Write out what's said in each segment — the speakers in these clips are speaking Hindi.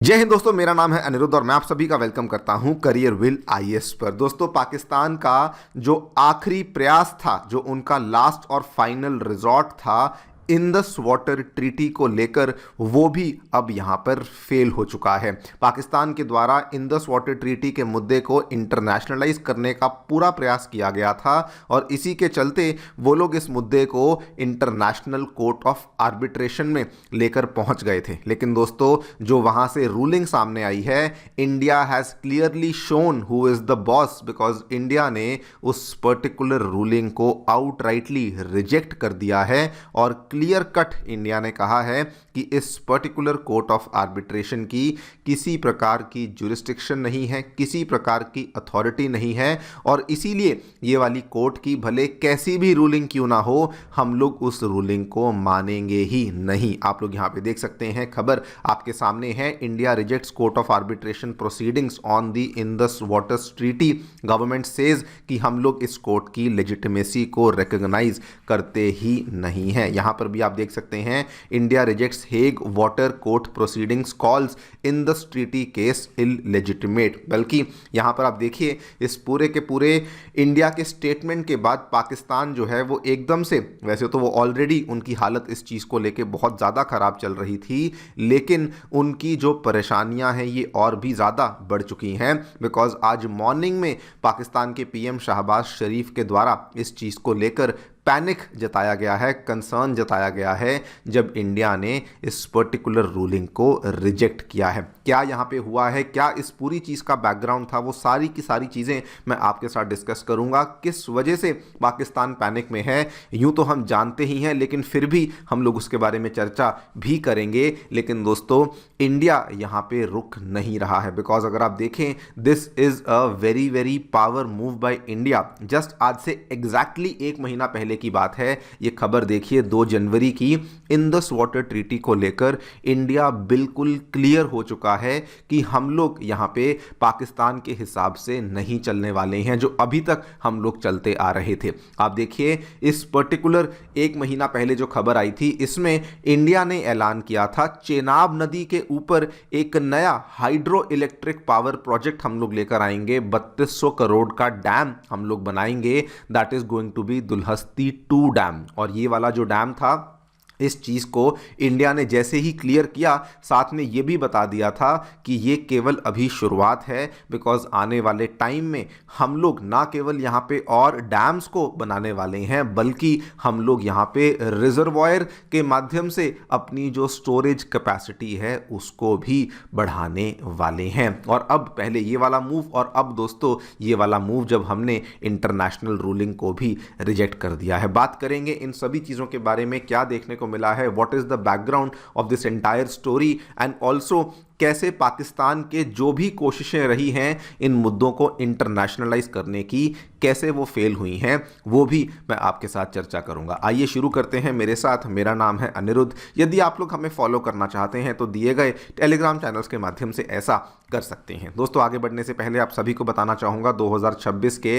जय हिंद दोस्तों, मेरा नाम है अनिरुद्ध और मैं आप सभी का वेलकम करता हूं करियर विल आईएएस पर। दोस्तों, पाकिस्तान का जो आखिरी प्रयास था, जो उनका लास्ट और फाइनल रिजॉर्ट था इंदस वाटर ट्रीटी को लेकर, वो भी अब यहां पर फेल हो चुका है। पाकिस्तान के द्वारा इंदस वाटर ट्रीटी के मुद्दे को इंटरनेशनलाइज करने का पूरा प्रयास किया गया था और इसी के चलते वो लोग इस मुद्दे को इंटरनेशनल कोर्ट ऑफ आर्बिट्रेशन में लेकर पहुंच गए थे। लेकिन दोस्तों, जो वहां से रूलिंग सामने आई है, India has clearly shown who is the boss, because India ने उस पर्टिकुलर रूलिंग को आउटराइटली रिजेक्ट कर दिया है और क्लियर कट इंडिया ने कहा है कि इस पर्टिकुलर कोर्ट ऑफ आर्बिट्रेशन की किसी प्रकार की जुरिस्डिक्शन नहीं है, किसी प्रकार की अथॉरिटी नहीं है और इसीलिए ये वाली कोर्ट की भले कैसी भी रूलिंग क्यों ना हो, हम लोग उस रूलिंग को मानेंगे ही नहीं। आप लोग यहाँ पे देख सकते हैं, खबर आपके सामने है। India rejects court of arbitration proceedings on the Indus waters treaty. Government says कि हम लोग इस कोर्ट की लेजिटिमेसी को रिकॉग्नाइज करते ही नहीं है। यहाँ पर भी आप देख सकते हैं, India rejects Hague water court proceedings calls in the treaty case illegitimate. बल्कि यहाँ पर आप देखिए, इस पूरे के पूरे इंडिया के स्टेटमेंट के बाद पाकिस्तान जो है वो एकदम से, वैसे तो वो ऑलरेडी उनकी हालत इस चीज़ को लेके बहुत ज़्यादा ख़राब चल रही थी, लेकिन उनकी जो परेशानियां हैं ये और भी ज़्यादा बढ़ चुकी हैं। बिकॉज आज मॉर्निंग में पाकिस्तान के पीएम शहबाज शरीफ के द्वारा इस चीज़ को लेकर पैनिक जताया गया है, कंसर्न जताया गया है, जब इंडिया ने इस पर्टिकुलर रूलिंग को रिजेक्ट किया है। क्या यहाँ पे हुआ है, क्या इस पूरी चीज़ का बैकग्राउंड था, वो सारी की सारी चीज़ें मैं आपके साथ डिस्कस करूँगा। किस वजह से पाकिस्तान पैनिक में है, यूँ तो हम जानते ही हैं, लेकिन फिर भी हम लोग उसके बारे में चर्चा भी करेंगे। लेकिन दोस्तों, इंडिया यहाँ पे रुक नहीं रहा है, बिकॉज अगर आप देखें, this is a very very power move by India. Just आज से एग्जैक्टली एक महीना पहले की बात है, ये खबर देखिए 2 जनवरी की। इंदस वाटर ट्रीटी को लेकर इंडिया बिल्कुल क्लियर हो चुका है कि हम लोग यहाँ पे पाकिस्तान के हिसाब से नहीं चलने वाले हैं, जो अभी तक हम लोग चलते आ रहे थे। आप देखिए, इस पर्टिकुलर एक महीना पहले जो खबर आई थी, इसमें इंडिया ने ऐलान किया था चेनाब नदी के ऊपर एक नया हाइड्रो इलेक्ट्रिक पावर प्रोजेक्ट हम लोग लेकर आएंगे। 3200 करोड़ का डैम हम लोग बनाएंगे, that is going to be Dulhasti 2 dam. और ये वाला जो डैम था, इस चीज़ को इंडिया ने जैसे ही क्लियर किया, साथ में ये भी बता दिया था कि ये केवल अभी शुरुआत है, बिकॉज आने वाले टाइम में हम लोग ना केवल यहाँ पे और डैम्स को बनाने वाले हैं, बल्कि हम लोग यहाँ पे रिजर्वॉयर के माध्यम से अपनी जो स्टोरेज कैपेसिटी है उसको भी बढ़ाने वाले हैं। और अब पहले ये वाला मूव, और अब दोस्तों ये वाला मूव जब हमने इंटरनेशनल रूलिंग को भी रिजेक्ट कर दिया है। बात करेंगे इन सभी चीज़ों के बारे में, क्या देखने को मिला है, what is the background of this entire story, and also कैसे पाकिस्तान के जो भी कोशिशें रही हैं इन मुद्दों को इंटरनेशनलाइज करने की, कैसे वो फेल हुई हैं, वो भी मैं आपके साथ चर्चा करूंगा। आइए शुरू करते हैं मेरे साथ। मेरा नाम है अनिरुद्ध। यदि आप लोग हमें फॉलो करना चाहते हैं तो दिए गए टेलीग्राम चैनल्स के माध्यम से ऐसा कर सकते हैं। दोस्तों, आगे बढ़ने से पहले आप सभी को बताना चाहूँगा, 2026 के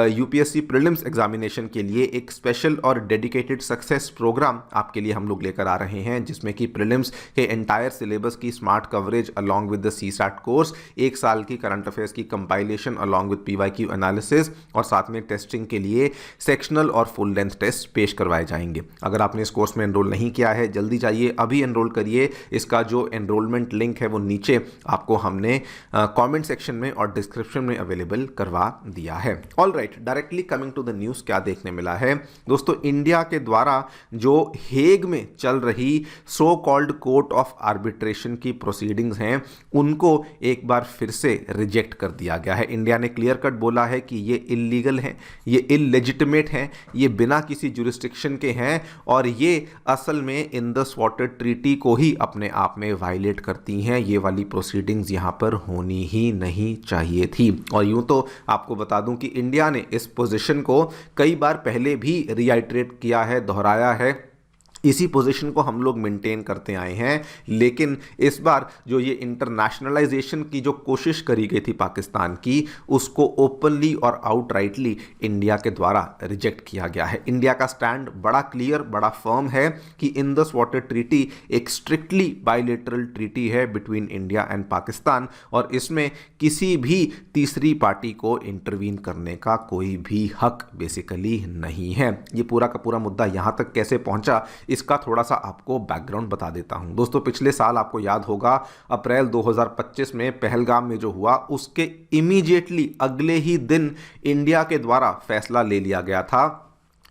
यूपीएससी प्रीलिम्स एग्जामिनेशन के लिए एक स्पेशल और डेडिकेटेड सक्सेस प्रोग्राम आपके लिए हम लोग लेकर आ रहे हैं, जिसमें कि प्रीलिम्स के एंटायर सिलेबस की smart coverage along with the CSAT course, 1 साल की करंट अफेयर्स की compilation along with PYQ analysis, और साथ में टेस्टिंग के लिए सेक्शनल और फुल लेंथ टेस्ट पेश करवाए जाएंगे। अगर आपने इस कोर्स में एनरोल नहीं किया है, जल्दी जाइए, अभी एनरोल करिए। इसका जो एनरोलमेंट लिंक है वो नीचे आपको हमने कमेंट सेक्शन में और डिस्क्रिप्शन में अवेलेबल करवा दिया है। All right, directly coming to the news, क्या देखने मिला है दोस्तों, इंडिया के द्वारा जो हेग में चल रही so called court of arbitration की प्रोसीडिंग हैं, उनको एक बार फिर से रिजेक्ट कर दिया गया है। इंडिया ने क्लियर कट बोला है कि ये इलीगल हैं, ये इलेजिटिमेट हैं, ये बिना किसी जुरिस्डिक्शन के हैं, और ये असल में इंदस वाटर ट्रीटी को ही अपने आप में वायलेट करती हैं। ये वाली प्रोसीडिंग्स यहाँ पर होनी ही नहीं चाहिए थी। और यूं तो आपको बता दूं कि इंडिया ने इस पोजीशन को कई बार पहले भी रिआइटरेट किया है, दोहराया है, इसी पोजीशन को हम लोग मेंटेन करते आए हैं। लेकिन इस बार जो ये इंटरनेशनलाइजेशन की जो कोशिश करी गई थी पाकिस्तान की, उसको ओपनली और आउटराइटली इंडिया के द्वारा रिजेक्ट किया गया है। इंडिया का स्टैंड बड़ा क्लियर, बड़ा फर्म है कि इंडस वाटर ट्रीटी एक स्ट्रिक्टली बायलैटरल ट्रीटी है बिटवीन इंडिया एंड पाकिस्तान, और इसमें किसी भी तीसरी पार्टी को इंटरवीन करने का कोई भी हक बेसिकली नहीं है। ये पूरा का पूरा मुद्दा यहाँ तक कैसे पहुंचा, इसका थोड़ा सा आपको बैकग्राउंड बता देता हूं। दोस्तों, पिछले साल आपको याद होगा अप्रैल 2025 में पहलगाम में जो हुआ, उसके इमीडिएटली अगले ही दिन इंडिया के द्वारा फैसला ले लिया गया था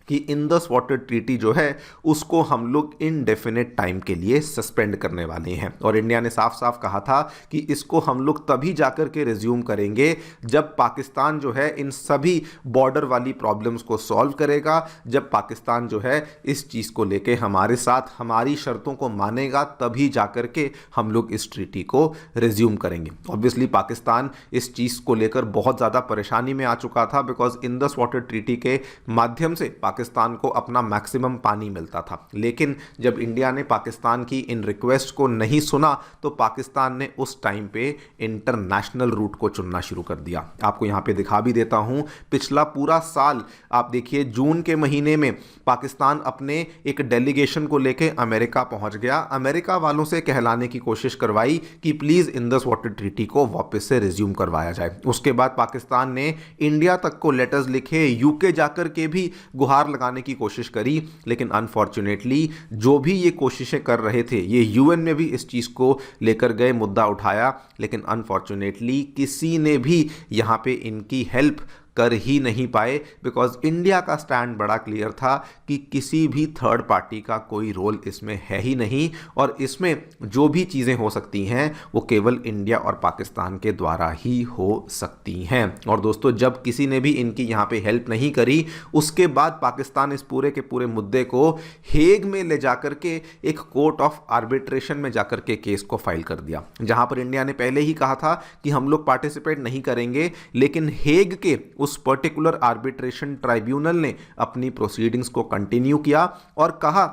कि इंडस वाटर ट्रीटी जो है उसको हम लोग इनडेफिनेट टाइम के लिए सस्पेंड करने वाले हैं। और इंडिया ने साफ साफ कहा था कि इसको हम लोग तभी जाकर के रिज्यूम करेंगे जब पाकिस्तान जो है इन सभी बॉर्डर वाली प्रॉब्लम्स को सॉल्व करेगा, जब पाकिस्तान जो है इस चीज़ को लेके हमारे साथ हमारी शर्तों को मानेगा, तभी जाकर के हम लोग इस ट्रीटी को रिज्यूम करेंगे। ऑब्वियसली पाकिस्तान इस चीज़ को लेकर बहुत ज़्यादा परेशानी में आ चुका था, बिकॉज इंडस वाटर ट्रीटी के माध्यम से पाकिस्तान को अपना मैक्सिमम पानी मिलता था। लेकिन जब इंडिया ने पाकिस्तान की इन रिक्वेस्ट को नहीं सुना, तो पाकिस्तान ने उस टाइम पे इंटरनेशनल रूट को चुनना शुरू कर दिया। आपको यहां पे दिखा भी देता हूं, पिछला पूरा साल आप देखिए, जून के महीने में पाकिस्तान अपने एक डेलीगेशन को लेके अमेरिका पहुंच गया। अमेरिका वालों से कहलाने की कोशिश करवाई कि प्लीज इंडस वाटर ट्रीटी को वापस से रिज्यूम करवाया जाए। उसके बाद पाकिस्तान ने इंडिया तक को लेटर्स लिखे, यूके जाकर के भी गुहार लगाने की कोशिश करी, लेकिन अनफॉर्चुनेटली जो भी ये कोशिशें कर रहे थे, ये यूएन में भी इस चीज को लेकर गए, मुद्दा उठाया, लेकिन अनफॉर्चुनेटली किसी ने भी यहां पे इनकी हेल्प कर ही नहीं पाए, बिकॉज इंडिया का स्टैंड बड़ा क्लियर था कि किसी भी थर्ड पार्टी का कोई रोल इसमें है ही नहीं, और इसमें जो भी चीज़ें हो सकती हैं वो केवल इंडिया और पाकिस्तान के द्वारा ही हो सकती हैं। और दोस्तों, जब किसी ने भी इनकी यहाँ पे हेल्प नहीं करी, उसके बाद पाकिस्तान इस पूरे के पूरे मुद्दे को हेग में ले जाकर के एक कोर्ट ऑफ आर्बिट्रेशन में जाकर के केस को फाइल कर दिया, जहां पर इंडिया ने पहले ही कहा था कि हम लोग पार्टिसिपेट नहीं करेंगे, लेकिन हेग के उस पर्टिकुलर आर्बिट्रेशन ट्राइब्यूनल ने अपनी प्रोसीडिंग्स को कंटिन्यू किया और कहा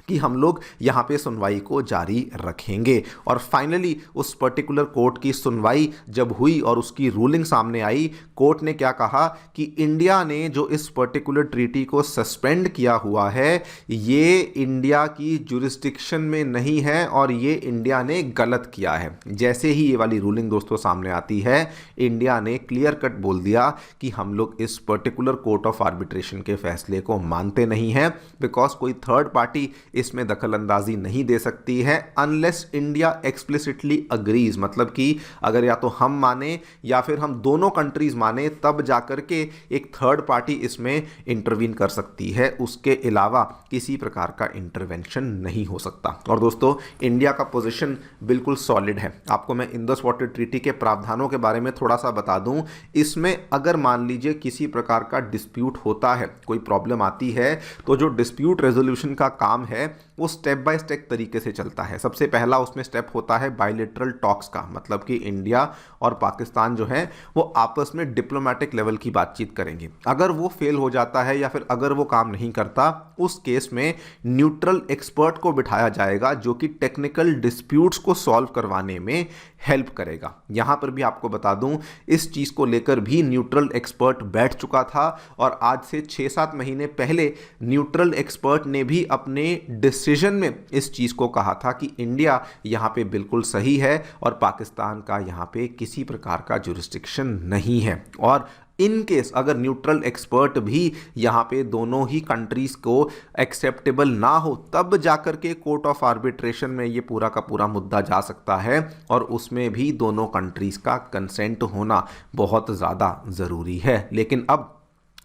कि हम लोग यहाँ पे सुनवाई को जारी रखेंगे। और फाइनली उस पर्टिकुलर कोर्ट की सुनवाई जब हुई और उसकी रूलिंग सामने आई, कोर्ट ने क्या कहा कि इंडिया ने जो इस पर्टिकुलर ट्रीटी को सस्पेंड किया हुआ है, ये इंडिया की जुरिस्डिक्शन में नहीं है और ये इंडिया ने गलत किया है। जैसे ही ये वाली रूलिंग दोस्तों सामने आती है, इंडिया ने क्लियर कट बोल दिया कि हम लोग इस पर्टिकुलर कोर्ट ऑफ आर्बिट्रेशन के फैसले को मानते नहीं हैं, बिकॉज कोई थर्ड पार्टी इसमें दखल अंदाजी नहीं दे सकती है अनलेस इंडिया एक्सप्लिसिटली अग्रीज। मतलब कि अगर या तो हम माने या फिर हम दोनों कंट्रीज माने, तब जाकर के एक थर्ड पार्टी इसमें इंटरवीन कर सकती है। उसके अलावा किसी प्रकार का इंटरवेंशन नहीं हो सकता। और दोस्तों, इंडिया का पोजीशन बिल्कुल सॉलिड है। आपको मैं इंडस वाटर ट्रीटी के प्रावधानों के बारे में थोड़ा सा बता दूं। इसमें अगर मान लीजिए किसी प्रकार का डिस्प्यूट होता है, कोई प्रॉब्लम आती है, तो जो डिस्प्यूट रेजोल्यूशन का काम है वो स्टेप बाय स्टेप तरीके से चलता है। सबसे पहला उसमें स्टेप होता है बायलैटरल टॉक्स का, मतलब कि इंडिया और पाकिस्तान जो है वो आपस में डिप्लोमेटिक लेवल की बातचीत करेंगे। अगर वो फेल हो जाता है या फिर अगर वो काम नहीं करता, उस केस में न्यूट्रल एक्सपर्ट को बिठाया जाएगा जो कि टेक्निकल डिस्प्यूट्स को सॉल्व करवाने में हेल्प करेगा। यहां पर भी आपको बता दूं, इस चीज को लेकर भी न्यूट्रल एक्सपर्ट बैठ चुका था और आज से 6-7 महीने पहले न्यूट्रल एक्सपर्ट ने भी अपने डिसीजन में इस चीज को कहा था कि इंडिया यहां पे बिल्कुल सही है और पाकिस्तान का यहां पे किसी प्रकार का जुरिस्डिक्शन नहीं है। और इन केस अगर न्यूट्रल एक्सपर्ट भी यहाँ पे दोनों ही कंट्रीज को एक्सेप्टेबल ना हो, तब जाकर के कोर्ट ऑफ आर्बिट्रेशन में ये पूरा का पूरा मुद्दा जा सकता है, और उसमें भी दोनों कंट्रीज का कंसेंट होना बहुत ज़्यादा ज़रूरी है। लेकिन अब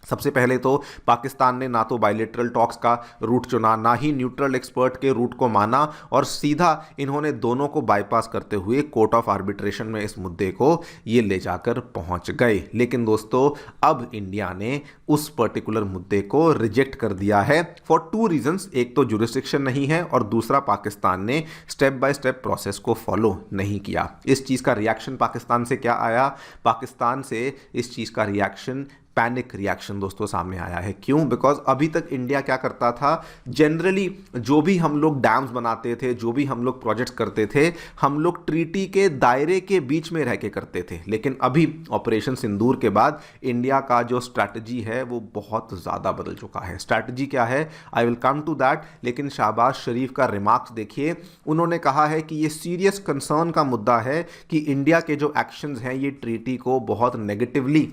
सबसे पहले तो पाकिस्तान ने ना तो बायलैटरल टॉक्स का रूट चुना, ना ही न्यूट्रल एक्सपर्ट के रूट को माना, और सीधा इन्होंने दोनों को बाईपास करते हुए कोर्ट ऑफ आर्बिट्रेशन में इस मुद्दे को ये ले जाकर पहुंच गए। लेकिन दोस्तों, अब इंडिया ने उस पर्टिकुलर मुद्दे को रिजेक्ट कर दिया है फॉर 2 रीजंस। एक तो जुरिस्डिक्शन नहीं है और दूसरा पाकिस्तान ने स्टेप बाय स्टेप प्रोसेस को फॉलो नहीं किया। इस चीज़ का रिएक्शन पाकिस्तान से क्या आया? पाकिस्तान से इस चीज़ का रिएक्शन पैनिक रिएक्शन दोस्तों सामने आया है। क्यों? बिकॉज अभी तक इंडिया क्या करता था, जनरली जो भी हम लोग डैम्स बनाते थे, जो भी हम लोग प्रोजेक्ट्स करते थे, हम लोग ट्रीटी के दायरे के बीच में रह के करते थे। लेकिन अभी ऑपरेशन सिंदूर के बाद इंडिया का जो स्ट्रैटेजी है वो बहुत ज़्यादा बदल चुका है। स्ट्रैटेजी क्या है, I will come to that, लेकिन शहबाज शरीफ का रिमार्क्स देखिए। उन्होंने कहा है कि ये सीरियस कंसर्न का मुद्दा है कि इंडिया के जो एक्शंस हैं ये ट्रीटी को बहुत नेगेटिवली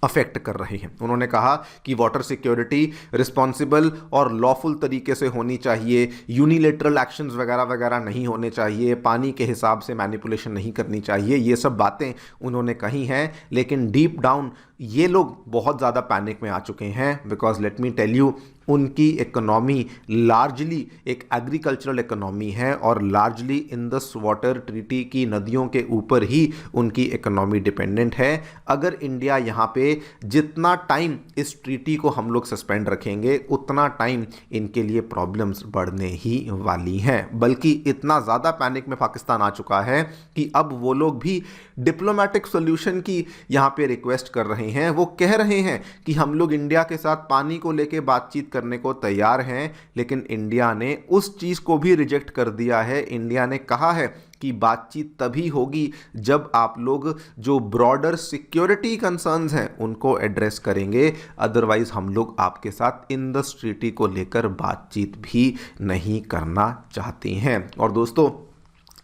अफेक्ट कर रही हैं। उन्होंने कहा कि वाटर सिक्योरिटी रिस्पॉन्सिबल और लॉफुल तरीके से होनी चाहिए, यूनिलेटरल एक्शंस वगैरह वगैरह नहीं होने चाहिए, पानी के हिसाब से मैनिपुलेशन नहीं करनी चाहिए, ये सब बातें उन्होंने कही हैं। लेकिन डीप डाउन ये लोग बहुत ज़्यादा पैनिक में आ चुके हैं, because let me tell you, उनकी इकोनॉमी लार्जली एक एग्रीकल्चरल इकोनॉमी है और लार्जली इंडस वाटर ट्रीटी की नदियों के ऊपर ही उनकी इकोनॉमी डिपेंडेंट है। अगर इंडिया यहाँ पे जितना टाइम इस ट्रीटी को हम लोग सस्पेंड रखेंगे उतना टाइम इनके लिए प्रॉब्लम्स बढ़ने ही वाली हैं। बल्कि इतना ज़्यादा पैनिक में पाकिस्तान आ चुका है कि अब वो लोग भी डिप्लोमेटिक सोल्यूशन की यहाँ पे रिक्वेस्ट कर रहे हैं। वो कह रहे हैं कि हम लोग इंडिया के साथ पानी को लेके बातचीत करने को तैयार हैं, लेकिन इंडिया ने उस चीज़ को भी रिजेक्ट कर दिया है। इंडिया ने कहा है कि बातचीत तभी होगी जब आप लोग जो ब्रॉडर सिक्योरिटी कंसर्न्स हैं उनको एड्रेस करेंगे, अदरवाइज हम लोग आपके साथ इंडस ट्रीटी को लेकर बातचीत भी नहीं करना चाहते हैं। और दोस्तों,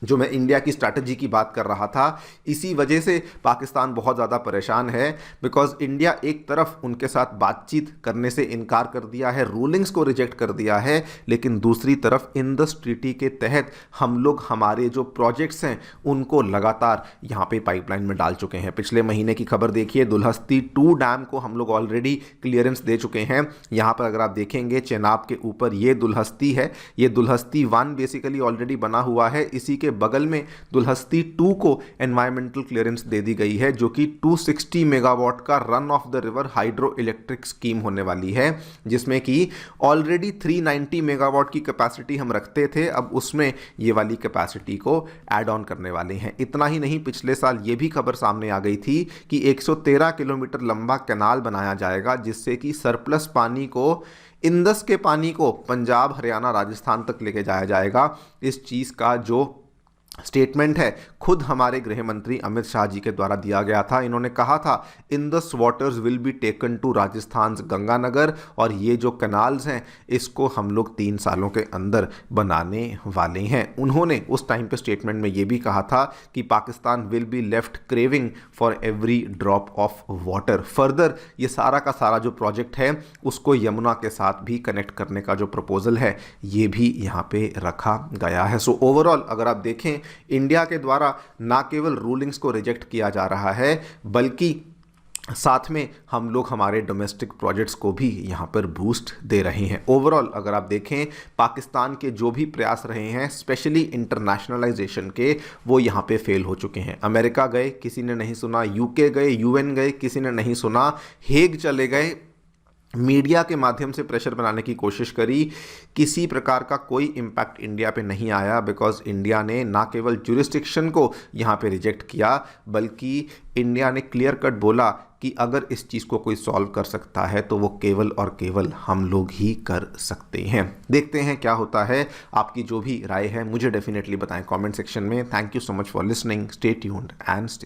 जो मैं इंडिया की स्ट्रैटेजी की बात कर रहा था, इसी वजह से पाकिस्तान बहुत ज़्यादा परेशान है। बिकॉज इंडिया एक तरफ उनके साथ बातचीत करने से इनकार कर दिया है, रूलिंग्स को रिजेक्ट कर दिया है, लेकिन दूसरी तरफ इंडस ट्रीटी के तहत हम लोग हमारे जो प्रोजेक्ट्स हैं उनको लगातार यहाँ पे पाइपलाइन में डाल चुके हैं। पिछले महीने की खबर देखिए, दुल्हस्ती 2 डैम को हम लोग ऑलरेडी क्लियरेंस दे चुके हैं। यहाँ पर अगर आप देखेंगे चेनाब के ऊपर ये दुल्हस्ती है, ये दुल्हस्ती 1 बेसिकली ऑलरेडी बना हुआ है। इसी के बगल में दुल्हस्ती 2 को एनवायरमेंटल क्लियरेंस दे दी गई है, जो कि 260 मेगावाट का run of the river hydro electric scheme होने वाली है, जिसमें कि ऑलरेडी 390 मेगावाट की कैपेसिटी हम रखते थे, अब उसमें ये वाली कैपेसिटी को ऐड ऑन करने वाले हैं। इतना ही नहीं, पिछले साल ये भी खबर सामने आ गई थी कि 113 किलोमीटर लंबा कैनाल बनाया जाएगा, जिससे कि सरप्लस पानी को, इंडस के पानी को पंजाब, हरियाणा, राजस्थान तक लेके जाया जाएगा। इस चीज़ का जो स्टेटमेंट है खुद हमारे गृह मंत्री अमित शाह जी के द्वारा दिया गया था। इन्होंने कहा था Indus waters will be taken to Rajasthan Ganganagar, और ये जो कैनाल्स हैं इसको हम लोग 3 सालों के अंदर बनाने वाले हैं। उन्होंने उस टाइम पे स्टेटमेंट में ये भी कहा था कि Pakistan will be left craving for every drop of water. Further ये सारा का सारा जो प्रोजेक्ट है उसको यमुना के साथ भी कनेक्ट करने का जो प्रपोजल है ये भी यहाँ पे रखा गया है। सो ओवरऑल अगर आप देखें, इंडिया के द्वारा ना केवल रूलिंग्स को रिजेक्ट किया जा रहा है, बल्कि साथ में हम लोग हमारे डोमेस्टिक प्रोजेक्ट्स को भी यहाँ पर बूस्ट दे रहे हैं। ओवरऑल अगर आप देखें, पाकिस्तान के जो भी प्रयास रहे हैं स्पेशली इंटरनेशनलाइजेशन के, वो यहाँ पे फेल हो चुके हैं। अमेरिका गए, किसी ने नहीं सुना, यूके गए, यूएन गए, किसी ने नहीं सुना, हेग चले गए, मीडिया के माध्यम से प्रेशर बनाने की कोशिश करी, किसी प्रकार का कोई इम्पैक्ट इंडिया पे नहीं आया। बिकॉज इंडिया ने ना केवल जुरिस्डिक्शन को यहाँ पे रिजेक्ट किया, बल्कि इंडिया ने क्लियर कट बोला कि अगर इस चीज़ को कोई सॉल्व कर सकता है तो वो केवल और केवल हम लोग ही कर सकते हैं। देखते हैं क्या होता है। आपकी जो भी राय है मुझे डेफिनेटली बताएं कमेंट सेक्शन में। Thank you so much for listening. Stay tuned and stay